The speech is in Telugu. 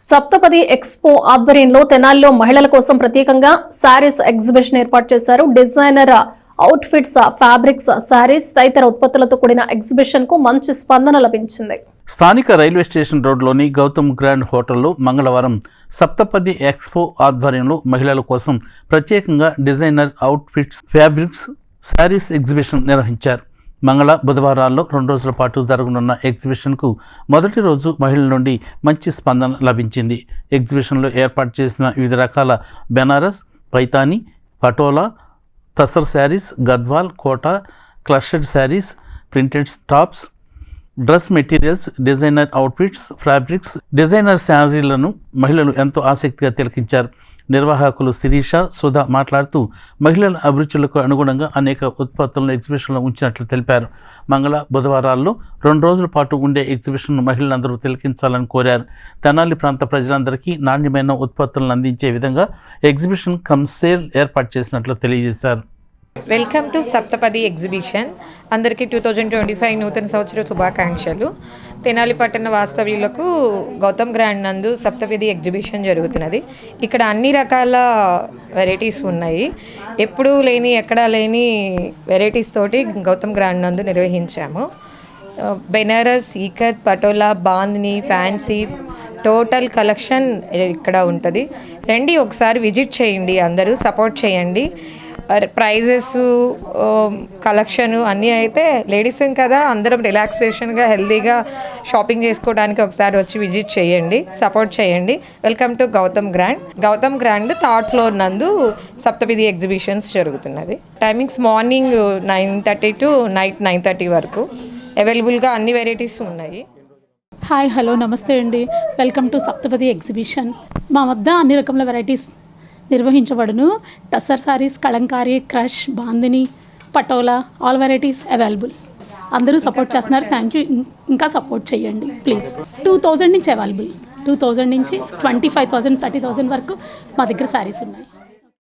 సప్తపది ఎక్స్పో ఆధ్వర్యంలో తెనాలిలో మహిళల కోసం ప్రత్యేకంగా శారీస్ ఎగ్జిబిషన్ ఏర్పాటు చేశారు. Designer out fits, fabrics, saris తదితర ఉత్పత్తులతో కూడిన ఎగ్జిబిషన్ కు మంచి స్పందన లభించింది. స్థానిక రైల్వే స్టేషన్ రోడ్లోని గౌతమ్ గ్రాండ్ హోటల్లో మంగళవారం సప్తపది ఎక్స్పో ఆధ్వర్యంలో మహిళల కోసం ప్రత్యేకంగా designer out fits, fabrics, saris exhibition నిర్వహించారు. మంగళ బుధవారాల్లో 2 రోజుల పాటు జరగనున్న ఎగ్జిబిషన్కు మొదటి రోజు మహిళల నుండి మంచి స్పందన లభించింది. ఎగ్జిబిషన్లో ఏర్పాటు చేసిన వివిధ రకాల Banaras, Paithani, Patola, Tussar saris, Gadwal, Kota, clustered saris, printed tops, dress materials, designer outfits, fabrics, designer శారీలను మహిళలు ఎంతో ఆసక్తిగా తిలకించారు. నిర్వాహకులు శిరీష, సుధా మాట్లాడుతూ మహిళల అభిరుచులకు అనుగుణంగా అనేక ఉత్పత్తులను ఎగ్జిబిషన్లో ఉంచినట్లు తెలిపారు. మంగళ బుధవారాల్లో 2 రోజుల పాటు ఉండే ఎగ్జిబిషన్ను మహిళలందరూ తిలకించాలని కోరారు. తెనాలి ప్రాంత ప్రజలందరికీ నాణ్యమైన ఉత్పత్తులను అందించే విధంగా ఎగ్జిబిషన్ కమ్ సేల్ ఏర్పాటు చేసినట్లు తెలియజేశారు. Welcome to Saptapadi exhibition. అందరికీ 2025 నూతన సంవత్సర శుభాకాంక్షలు. తెనాలి పట్టణ వాస్తవ్యులకు గౌతమ్ గ్రాండ్ నందు సప్తపది ఎగ్జిబిషన్ జరుగుతున్నది. ఇక్కడ అన్ని రకాల వెరైటీస్ ఉన్నాయి. ఎప్పుడూ లేని, ఎక్కడా లేని వెరైటీస్ తోటి గౌతమ్ గ్రాండ్ నందు నిర్వహించాము. Banaras, Ikat, Patola, Bandhani, fancy total collection ఇక్కడ ఉంటుంది. రండి, ఒకసారి విజిట్ చేయండి, అందరూ సపోర్ట్ చేయండి. ప్రైజెస్, కలెక్షన్ అన్నీ అయితే లేడీస్ కదా, అందరం రిలాక్సేషన్గా హెల్తీగా షాపింగ్ చేసుకోవడానికి ఒకసారి వచ్చి విజిట్ చేయండి, సపోర్ట్ చేయండి. Welcome to Gautam Grand. Gautam Grand 3rd floor నందు సప్తపది ఎగ్జిబిషన్స్ జరుగుతున్నది. టైమింగ్స్ మార్నింగ్ 9:30 టు నైట్ 9:30 వరకు అవైలబుల్గా అన్ని వెరైటీస్ ఉన్నాయి. హాయ్, హలో, నమస్తే అండి. Welcome to Saptapadi exhibition. మా వద్ద అన్ని రకముల వెరైటీస్ నిర్వహించబడును. Tussar saris, Kalamkari, crush, Bandhani, Patola, all varieties available. అందరూ సపోర్ట్ చేస్తున్నారు. Thank you. ఇంకా సపోర్ట్ చేయండి ప్లీజ్. 2000 నుంచి అవైలబుల్. 2000 నుంచి 25,000, 30,000 వరకు మా దగ్గర సారీస్ ఉన్నాయి.